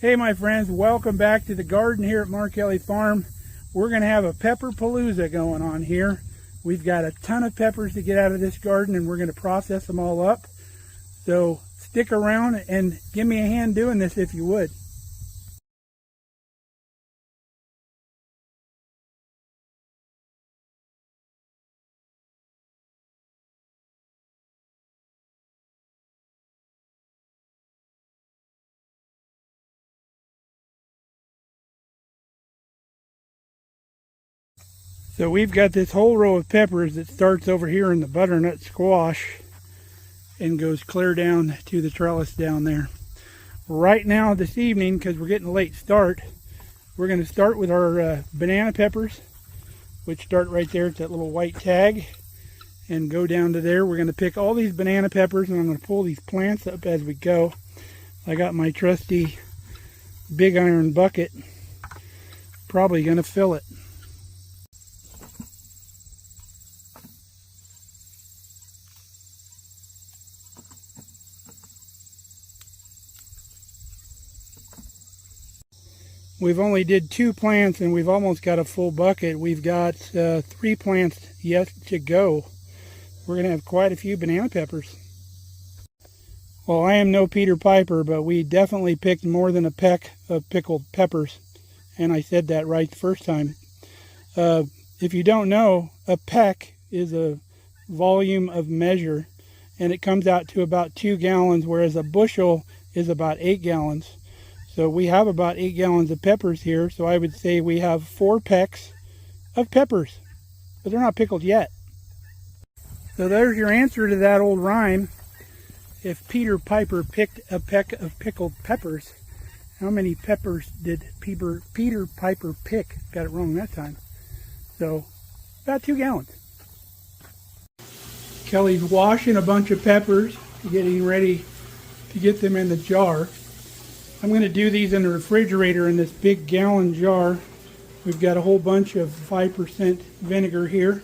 Hey my friends, welcome back to the garden here at Mark Kelly Farm. We're going to have a pepper palooza going on here. We've got a ton of peppers to get out of this garden and we're going to process them all up. So stick around and give me a hand doing this if you would. So we've got this whole row of peppers that starts over here in the butternut squash and goes clear down to the trellis down there. Right now this evening, because we're getting a late start, we're going to start with our banana peppers, which start right there at that little white tag and go down to there. We're going to pick all these banana peppers and I'm going to pull these plants up as we go. I got my trusty big iron bucket, probably going to fill it. We've only did 2 plants and we've almost got a full bucket. We've got 3 plants yet to go. We're going to have quite a few banana peppers. Well, I am no Peter Piper, but we definitely picked more than a peck of pickled peppers. And I said that right the first time. If you don't know, a peck is a volume of measure and it comes out to about 2 gallons, whereas a bushel is about 8 gallons. So we have about 8 gallons of peppers here, so I would say we have 4 pecks of peppers, but they're not pickled yet. So there's your answer to that old rhyme. If Peter Piper picked a peck of pickled peppers, how many peppers did Peter Piper pick? Got it wrong that time. So about 2 gallons. Kelly's washing a bunch of peppers, getting ready to get them in the jar. I'm going to do these in the refrigerator in this big gallon jar. We've got a whole bunch of 5% vinegar here.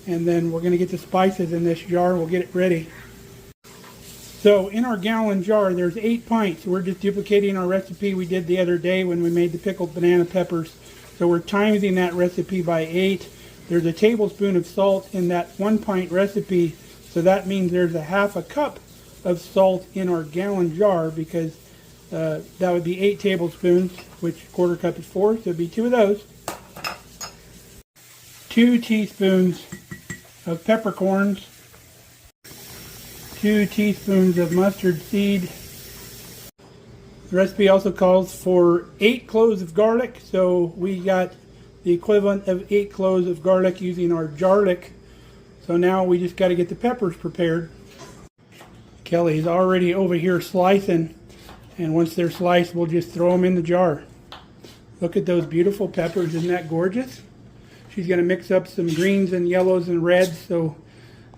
And then we're going to get the spices in this jar. We'll get it ready. So in our gallon jar, there's 8 pints. We're just duplicating our recipe we did the other day when we made the pickled banana peppers. So we're timing that recipe by 8. There's a tablespoon of salt in that 1 pint recipe. So that means there's a half a cup of salt in our gallon jar, because that would be 8 tablespoons, which quarter cup is 4, so it'd be 2 of those. 2 teaspoons of peppercorns, 2 teaspoons of mustard seed. The recipe also calls for 8 cloves of garlic, so we got the equivalent of 8 cloves of garlic using our jarlic. So now we just got to get the peppers prepared. Kelly's already over here slicing. And once they're sliced, we'll just throw them in the jar. Look at those beautiful peppers. Isn't that gorgeous? She's going to mix up some greens and yellows and reds, and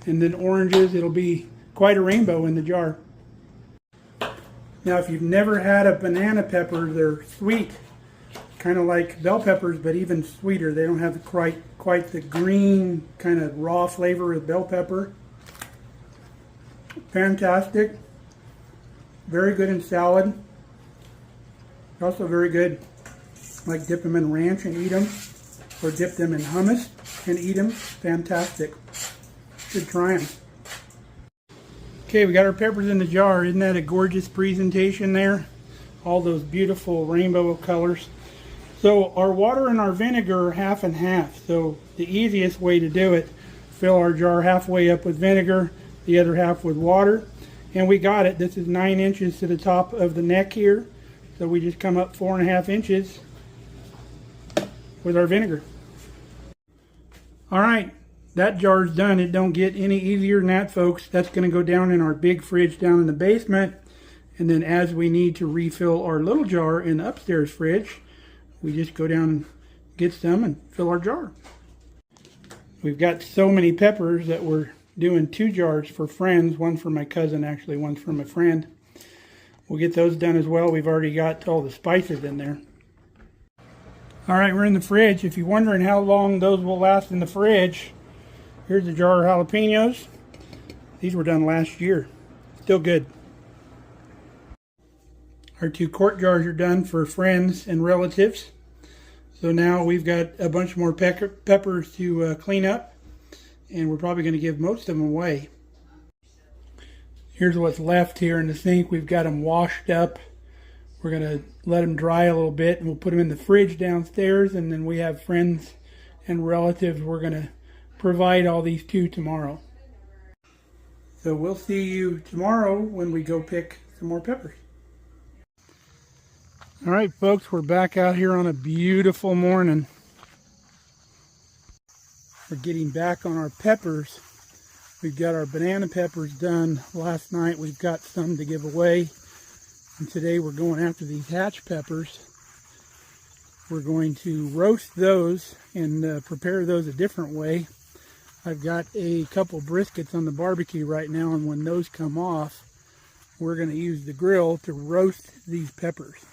then oranges. It'll be quite a rainbow in the jar. Now, if you've never had a banana pepper, they're sweet. Kind of like bell peppers, but even sweeter. They don't have quite the green kind of raw flavor of bell pepper. Fantastic. Very good in salad. Also very good, like dip them in ranch and eat them, or dip them in hummus and eat them. Fantastic. Should try them. Okay, we got our peppers in the jar. Isn't that a gorgeous presentation there? All those beautiful rainbow of colors. So our water and our vinegar are half and half. So the easiest way to do it, fill our jar halfway up with vinegar, the other half with water. And we got it. This is 9 inches to the top of the neck here. So we just come up 4.5 inches with our vinegar. All right, that jar's done. It don't get any easier than that, folks. That's going to go down in our big fridge down in the basement. And then as we need to refill our little jar in the upstairs fridge, we just go down and get some and fill our jar. We've got so many peppers that we're doing 2 jars for friends. One for my cousin, actually. One's for my friend. We'll get those done as well. We've already got all the spices in there. All right, we're in the fridge. If you're wondering how long those will last in the fridge, here's a jar of jalapeños. These were done last year. Still good. Our 2 quart jars are done for friends and relatives. So now we've got a bunch more peppers to clean up, and we're probably going to give most of them away. Here's what's left here in the sink. We've got them washed up. We're going to let them dry a little bit, and we'll put them in the fridge downstairs, and then we have friends and relatives we're going to provide all these to tomorrow. So we'll see you tomorrow when we go pick some more peppers. All right, folks, we're back out here on a beautiful morning. We're getting back on our peppers. We've got our banana peppers done last night. We've got some to give away. And today we're going after these hatch peppers. We're going to roast those and prepare those a different way. I've got a couple briskets on the barbecue right now, and when those come off, we're going to use the grill to roast these peppers.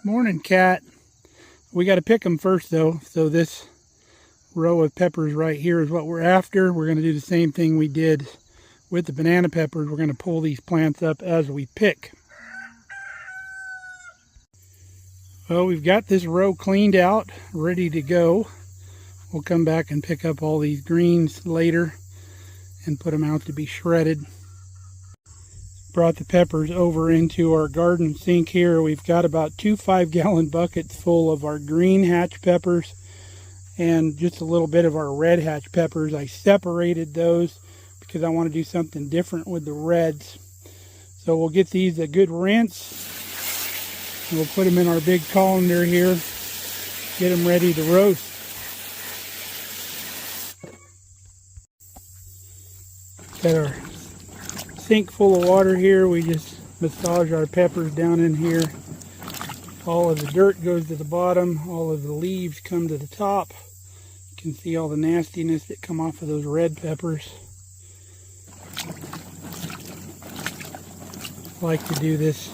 Morning, Cat. We got to pick them first, though. So this row of peppers right here is what we're after. We're going to do the same thing we did with the banana peppers. We're going to pull these plants up as we pick. Well, we've got this row cleaned out, ready to go. We'll come back and pick up all these greens later and put them out to be shredded. Brought the peppers over into our garden sink here. We've got about 2 5-gallon buckets full of our green hatch peppers and just a little bit of our red hatch peppers. I separated those because I want to do something different with the reds. So we'll get these a good rinse, and we'll put them in our big colander here, get them ready to roast. Got our sink full of water here. We just massage our peppers down in here. All of the dirt goes to the bottom. All of the leaves come to the top. You can see all the nastiness that come off of those red peppers. I like to do this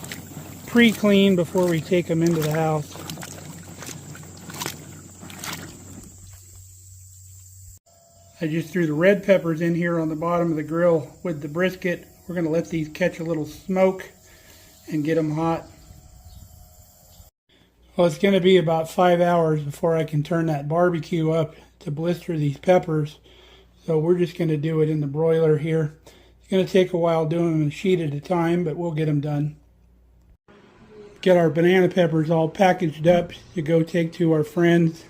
pre-clean before we take them into the house. I just threw the red peppers in here on the bottom of the grill with the brisket. We're going to let these catch a little smoke and get them hot. Well, it's going to be about 5 hours before I can turn that barbecue up to blister these peppers. So we're just going to do it in the broiler here. It's going to take a while doing them a sheet at a time, but we'll get them done. Get our banana peppers all packaged up to go take to our friends.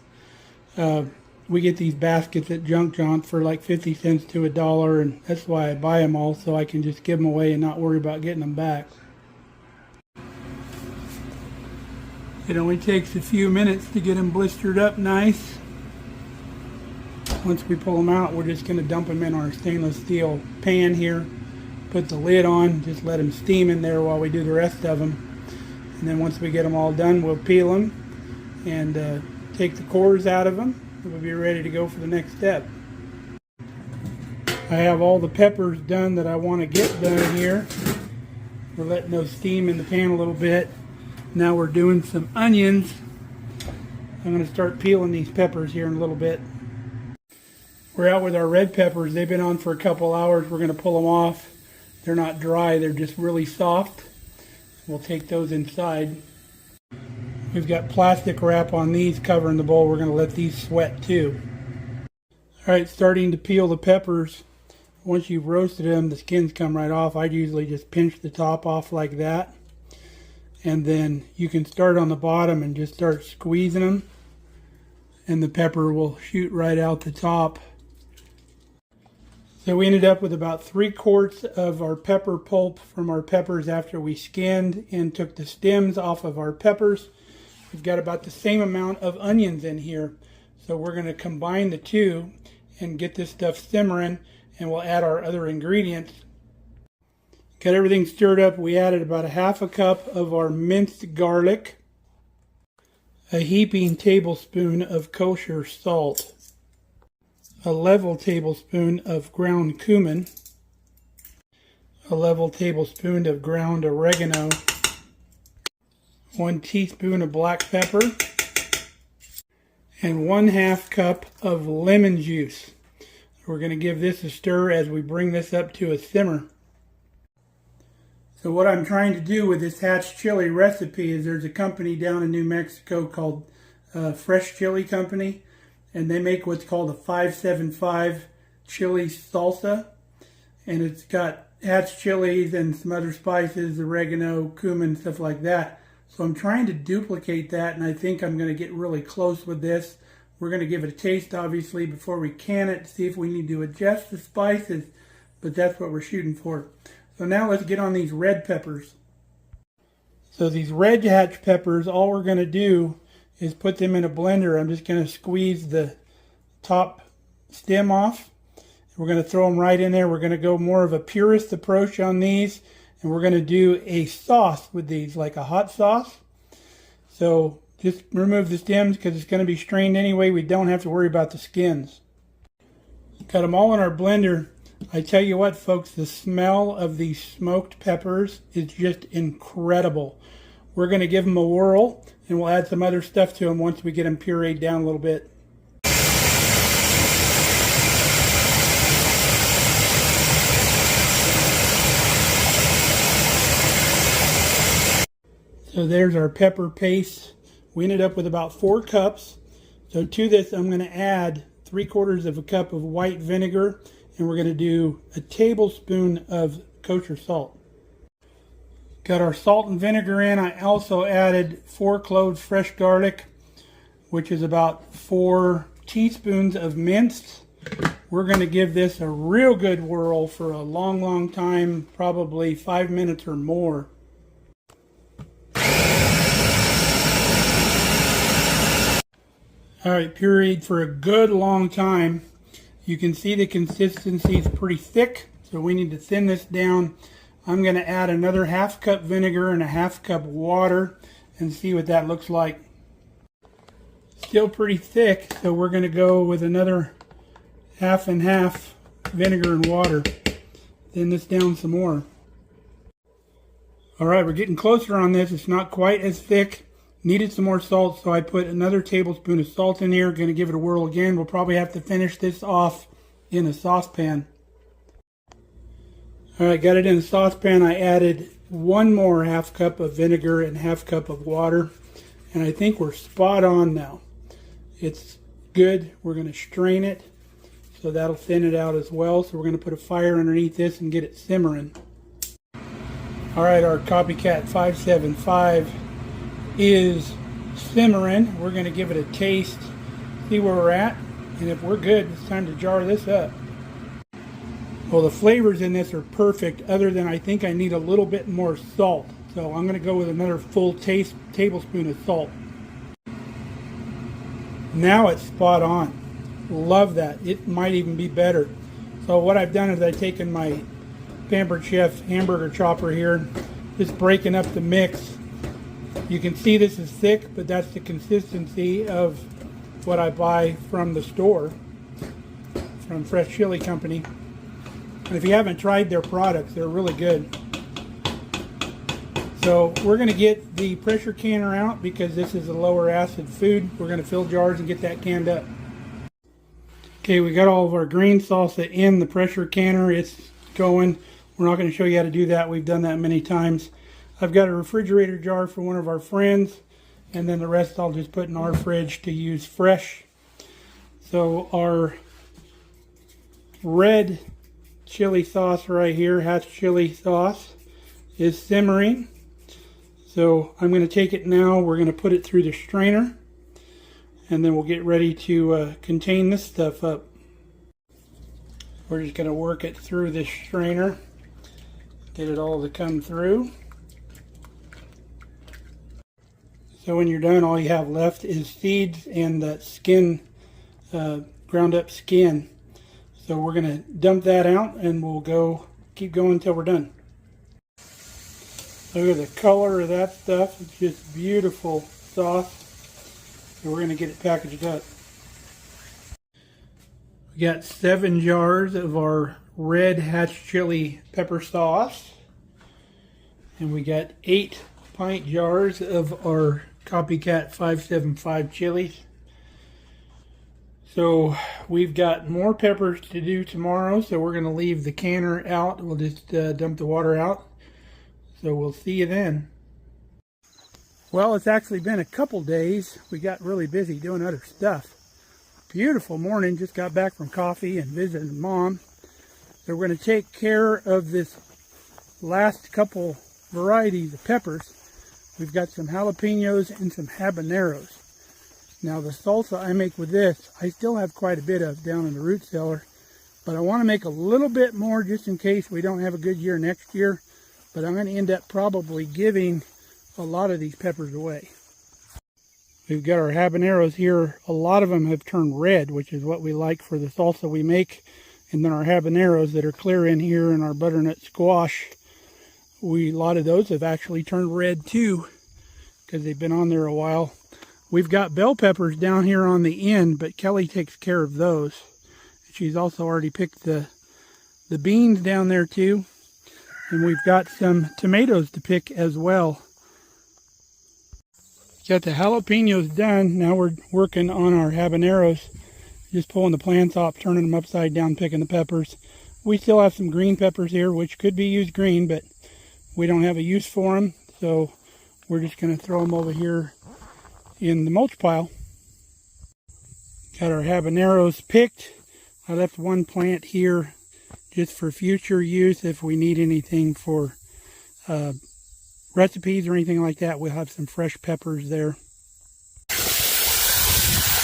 We get these baskets at Junk Jaunt for like 50 cents to $1, and that's why I buy them all, so I can just give them away and not worry about getting them back. It only takes a few minutes to get them blistered up nice. Once we pull them out, we're just going to dump them in our stainless steel pan here. Put the lid on, just let them steam in there while we do the rest of them. And then once we get them all done, we'll peel them and take the cores out of them. We'll be ready to go for the next step. I have all the peppers done that I want to get done here. We're letting those steam in the pan a little bit. Now we're doing some onions. I'm going to start peeling these peppers here in a little bit. We're out with our red peppers. They've been on for a couple hours. We're going to pull them off. They're not dry, they're just really soft. We'll take those inside. We've got plastic wrap on these covering the bowl. We're going to let these sweat too. Alright, starting to peel the peppers. Once you've roasted them, the skins come right off. I usually just pinch the top off like that. And then you can start on the bottom and just start squeezing them. And the pepper will shoot right out the top. So we ended up with about 3 quarts of our pepper pulp from our peppers after we skinned and took the stems off of our peppers. We've got about the same amount of onions in here. So we're going to combine the two and get this stuff simmering, and we'll add our other ingredients. Got everything stirred up. We added about 1/2 cup of our minced garlic, a heaping tablespoon of kosher salt, a level tablespoon of ground cumin, a level tablespoon of ground oregano, 1 teaspoon of black pepper, and 1/2 cup of lemon juice. We're going to give this a stir as we bring this up to a simmer. So what I'm trying to do with this hatch chili recipe is there's a company down in New Mexico called Fresh Chili Company, and they make what's called a 575 chili salsa, and it's got hatch chilies and some other spices, oregano, cumin, stuff like that. So I'm trying to duplicate that, and I think I'm going to get really close with this. We're going to give it a taste, obviously, before we can it, to see if we need to adjust the spices, but that's what we're shooting for. So now let's get on these red peppers. So these red hatch peppers, all we're going to do is put them in a blender. I'm just going to squeeze the top stem off. We're going to throw them right in there. We're going to go more of a purist approach on these, and we're going to do a sauce with these, like a hot sauce. So just remove the stems because it's going to be strained anyway. We don't have to worry about the skins. Got them all in our blender. I tell you what, folks, the smell of these smoked peppers is just incredible. We're going to give them a whirl, and we'll add some other stuff to them once we get them pureed down a little bit. So there's our pepper paste. We ended up with about 4 cups. So to this, I'm going to add 3/4 of a cup of white vinegar, and we're going to do a tablespoon of kosher salt. Got our salt and vinegar in. I also added 4 cloves fresh garlic, which is about 4 teaspoons of minced. We're going to give this a real good whirl for a long time, probably 5 minutes or more. All right, pureed for a good long time. You can see the consistency is pretty thick, so we need to thin this down. I'm going to add another 1/2 cup vinegar and a 1/2 cup water and see what that looks like. Still pretty thick, so we're going to go with another 1/2 and 1/2 vinegar and water. Thin this down some more. All right, we're getting closer on this. It's not quite as thick. Needed some more salt, so I put another tablespoon of salt in here. Going to give it a whirl again. We'll probably have to finish this off in a saucepan. All right, got it in a saucepan. I added 1 more 1/2 cup of vinegar and 1/2 cup of water, and I think we're spot on now. It's good. We're going to strain it, so that'll thin it out as well. So we're going to put a fire underneath this and get it simmering. All right, our Copycat 575 is simmering. We're going to give it a taste, see where we're at, and if we're good, it's time to jar this up. Well, the flavors in this are perfect, other than I think I need a little bit more salt. So I'm going to go with another full tablespoon of salt. Now it's spot on. Love that. It might even be better. So what I've done is I've taken my Pampered Chef hamburger chopper here, just breaking up the mix. You can see this is thick, but that's the consistency of what I buy from the store, from Fresh Chili Company. And if you haven't tried their products, they're really good. So we're going to get the pressure canner out because this is a lower acid food. We're going to fill jars and get that canned up. Okay, we got all of our green salsa in the pressure canner. It's going. We're not going to show you how to do that. We've done that many times. I've got a refrigerator jar for one of our friends, and then the rest I'll just put in our fridge to use fresh. So our red chili sauce right here, hatch chili sauce, is simmering. So I'm going to take it now. We're going to put it through the strainer, and then we'll get ready to contain this stuff up. We're just going to work it through this strainer, get it all to come through. So when you're done, all you have left is seeds and that skin, ground up skin. So we're going to dump that out, and we'll keep going until we're done. Look at the color of that stuff. It's just beautiful sauce. So we're going to get it packaged up. We got 7 jars of our red hatch chili pepper sauce. And we got 8 pint jars of our Copycat 575 chilies. So we've got more peppers to do tomorrow, so we're going to leave the canner out. We'll just dump the water out. So we'll see you then. Well, it's actually been a couple days. We got really busy doing other stuff. Beautiful morning. Just got back from coffee and visiting Mom. So we're going to take care of this last couple varieties of peppers. We've got some jalapeños and some habaneros. Now the salsa I make with this, I still have quite a bit of down in the root cellar, but I want to make a little bit more just in case we don't have a good year next year. But I'm going to end up probably giving a lot of these peppers away. We've got our habaneros here. A lot of them have turned red, which is what we like for the salsa we make. And then our habaneros that are clear in here and our butternut squash, a lot of those have actually turned red too because they've been on there a while. We've got bell peppers down here on the end, but Kelly takes care of those. She's also already picked the beans down there too. And we've got some tomatoes to pick as well. Got the jalapeños done. Now we're working on our habaneros. Just pulling the plants off, turning them upside down, picking the peppers. We still have some green peppers here, which could be used green, but we don't have a use for them. So we're just going to throw them over here in the mulch pile. Got our habaneros picked. I left one plant here just for future use. If we need anything for recipes or anything like that, we'll have some fresh peppers there.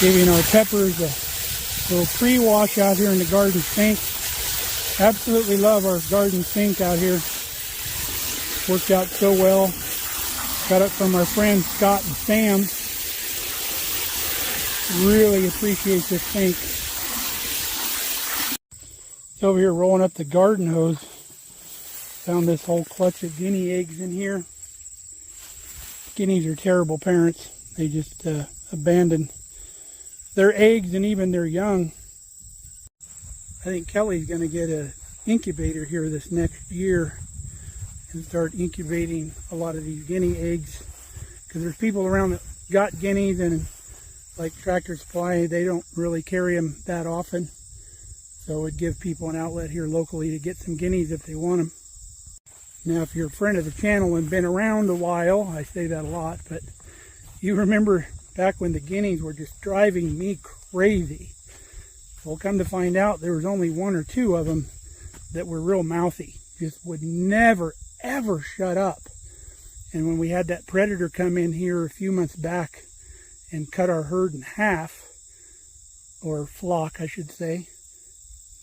Giving our peppers a little pre-wash out here in the garden sink. Absolutely love our garden sink out here. Worked out so well. Got it from our friends Scott and Sam. Really appreciate this sink. Over here rolling up the garden hose. Found this whole clutch of guinea eggs in here. Guineas are terrible parents. They just abandon their eggs and even their young. I think Kelly's going to get an incubator here this next year and start incubating a lot of these guinea eggs. Because there's people around that got guineas, and like Tractor Supply, they don't really carry them that often. So it'd give people an outlet here locally to get some guineas if they want them. Now, if you're a friend of the channel and been around a while, I say that a lot, but you remember back when the guineas were just driving me crazy. Well, come to find out, there was only one or two of them that were real mouthy. Just would never, ever shut up. And when we had that predator come in here a few months back and cut our herd in half, or flock, I should say,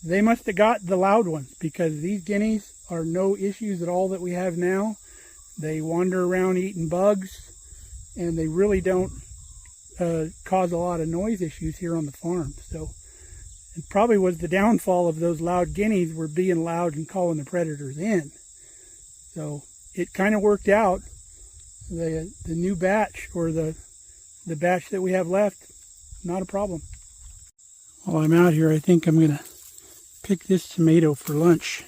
they must have got the loud ones, because these guineas are no issues at all that we have now. They wander around eating bugs, and they really don't cause a lot of noise issues here on the farm. So it probably was the downfall of those loud guineas were being loud and calling the predators in. So it kind of worked out. The new batch, or the batch that we have left, not a problem. While I'm out here, I think I'm going to pick this tomato for lunch.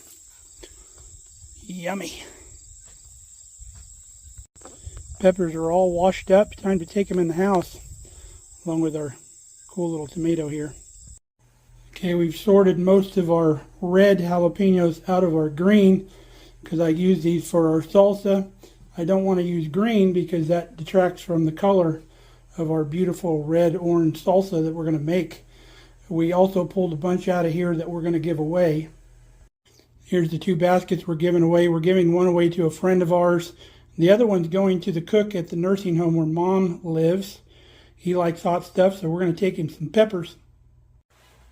Yummy. Peppers are all washed up. Time to take them in the house, along with our cool little tomato here. Okay, we've sorted most of our red jalapenos out of our green, because I use these for our salsa. I don't want to use green because that detracts from the color of our beautiful red-orange salsa that we're going to make. We also pulled a bunch out of here that we're going to give away. Here's the two baskets we're giving away. We're giving one away to a friend of ours. The other one's going to the cook at the nursing home where Mom lives. He likes hot stuff, so we're going to take him some peppers.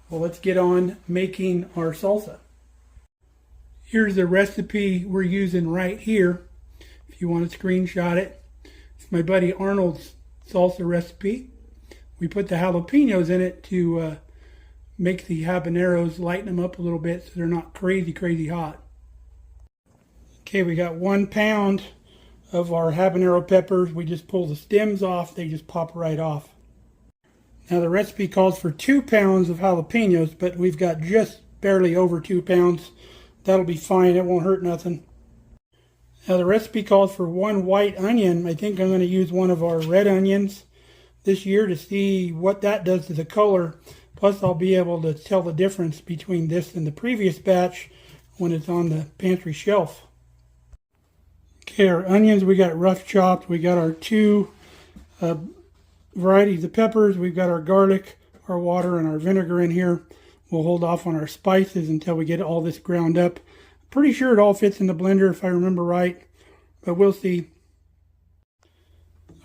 Well, let's get on making our salsa. Here's the recipe we're using right here. If you want to screenshot it. It's my buddy Arnold's salsa recipe. We put the jalapenos in it to make the habaneros, lighten them up a little bit so they're not crazy hot. Okay, we got 1 pound of our habanero peppers. We just pull the stems off. They just pop right off. Now the recipe calls for 2 pounds of jalapenos, but we've got just barely over 2 pounds. That'll be fine. It won't hurt nothing. Now the recipe calls for 1 white onion. I think I'm going to use one of our red onions this year to see what that does to the color. Plus I'll be able to tell the difference between this and the previous batch when it's on the pantry shelf. Okay, our onions, we got rough chopped. We got our two varieties of peppers. We've got our garlic, our water, and our vinegar in here. We'll hold off on our spices until we get all this ground up. Pretty sure it all fits in the blender if I remember right, but we'll see.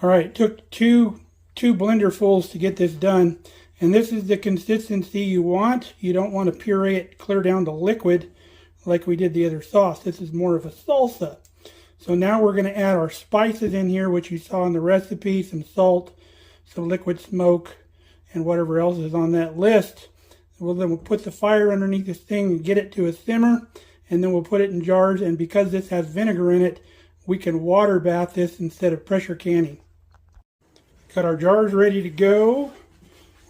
All right, it took two blenderfuls to get this done. And this is the consistency you want. You don't want to puree it clear down to liquid like we did the other sauce. This is more of a salsa. So now we're going to add our spices in here, which you saw in the recipe, some salt, some liquid smoke, and whatever else is on that list. Then we'll put the fire underneath this thing and get it to a simmer, and then we'll put it in jars. And because this has vinegar in it, we can water bath this instead of pressure canning. Got our jars ready to go.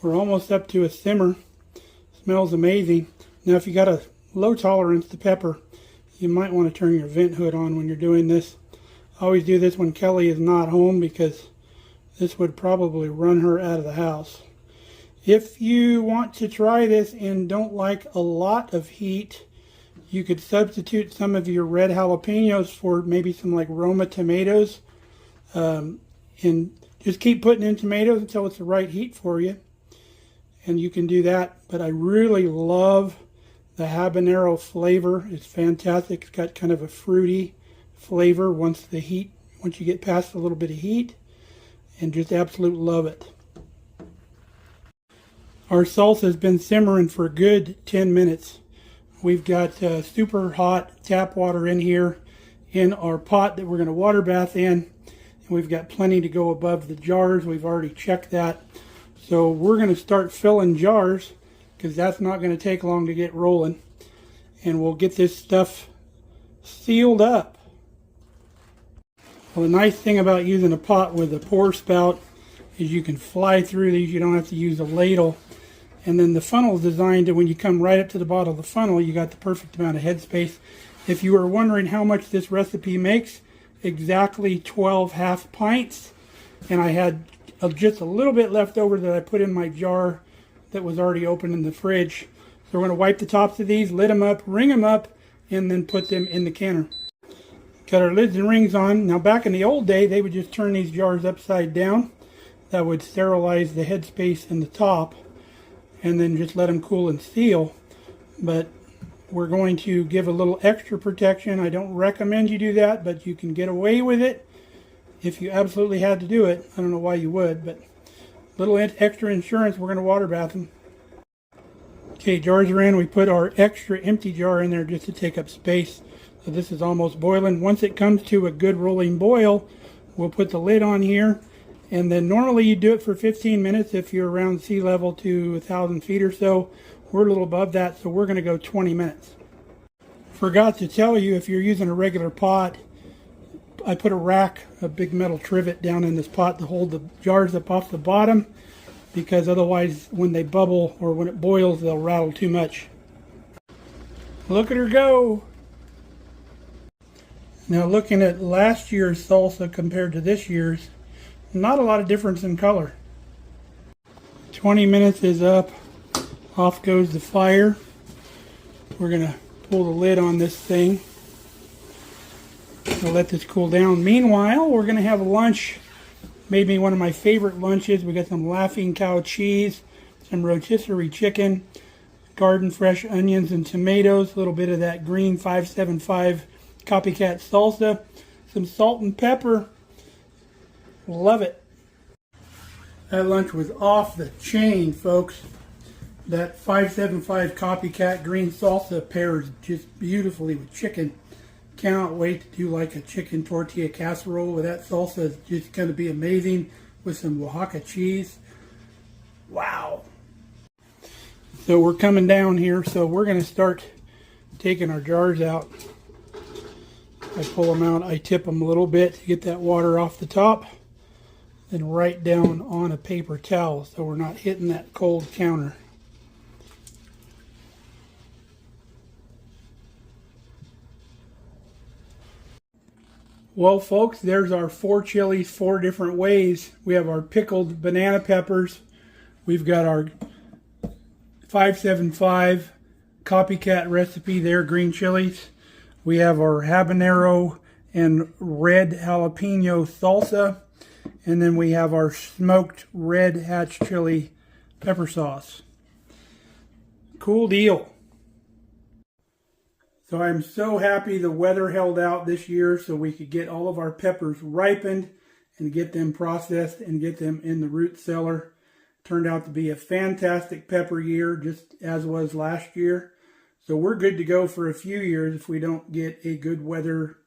We're almost up to a simmer. Smells amazing. Now if you got a low tolerance to pepper, you might want to turn your vent hood on when you're doing this. I always do this when Kelly is not home because this would probably run her out of the house. If you want to try this and don't like a lot of heat, you could substitute some of your red jalapeños for maybe some like Roma tomatoes. And just keep putting in tomatoes until it's the right heat for you. And you can do that. But I really love the habanero flavor. It's fantastic. It's got kind of a fruity flavor once you get past a little bit of heat. And just absolutely love it. Our salsa has been simmering for a good 10 minutes. We've got super hot tap water in here in our pot that we're going to water bath in. And we've got plenty to go above the jars. We've already checked that. So we're going to start filling jars because that's not going to take long to get rolling. And we'll get this stuff sealed up. Well, the nice thing about using a pot with a pour spout is you can fly through these. You don't have to use a ladle. And then the funnel is designed to, when you come right up to the bottom of the funnel, you got the perfect amount of headspace. If you were wondering how much this recipe makes, exactly 12 half pints. And I had just a little bit left over that I put in my jar that was already open in the fridge. So we're going to wipe the tops of these, lid them up, ring them up, and then put them in the canner. Got our lids and rings on. Now back in the old day, they would just turn these jars upside down. That would sterilize the headspace in the top. And then just let them cool and seal. But we're going to give a little extra protection. I don't recommend you do that, but you can get away with it if you absolutely had to do it. I don't know why you would, but a little extra insurance. We're going to water bath them. Okay, jars are in. We put our extra empty jar in there just to take up space. So this is almost boiling. Once it comes to a good rolling boil, we'll put the lid on here. And then normally you do it for 15 minutes if you're around sea level to 1,000 feet or so. We're a little above that, so we're going to go 20 minutes. Forgot to tell you, if you're using a regular pot, I put a big metal trivet down in this pot to hold the jars up off the bottom, because otherwise when they bubble or when it boils, they'll rattle too much. Look at her go! Now looking at last year's salsa compared to this year's, not a lot of difference in color. 20 minutes is up. Off goes the fire. We're going to pull the lid on this thing. We'll let this cool down. Meanwhile, we're going to have lunch. Made me one of my favorite lunches. We got some Laughing Cow cheese, some rotisserie chicken, garden fresh onions and tomatoes, a little bit of that green 575 copycat salsa, some salt and pepper. Love it. That lunch was off the chain, folks. That 575 copycat green salsa pairs just beautifully with chicken. Cannot wait to do like a chicken tortilla casserole with that salsa. It's just going to be amazing with some Oaxaca cheese. Wow. So we're coming down here, so we're going to start taking our jars out. I pull them out, I tip them a little bit to get that water off the top. Then right down on a paper towel so we're not hitting that cold counter. Well, folks, there's our 4 chilies 4 different ways. We have our pickled banana peppers. We've got our 575 copycat recipe there, green chilies. We have our habanero and red jalapeno salsa. And then we have our smoked red hatch chili pepper sauce. Cool deal. So I'm so happy the weather held out this year so we could get all of our peppers ripened and get them processed and get them in the root cellar. Turned out to be a fantastic pepper year, just as was last year. So we're good to go for a few years. If we don't get a good weather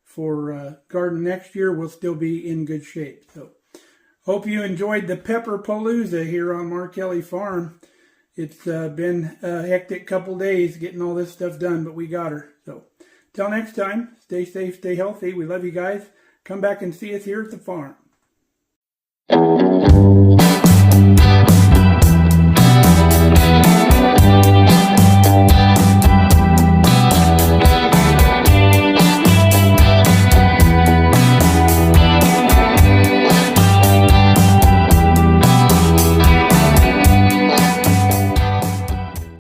for garden next year, we'll still be in good shape. So hope you enjoyed the Pepper Palooza here on Markelli Farm. It's been a hectic couple days getting all this stuff done, but we got her. So till next time, stay safe, stay healthy. We love you guys. Come back and see us here at the farm.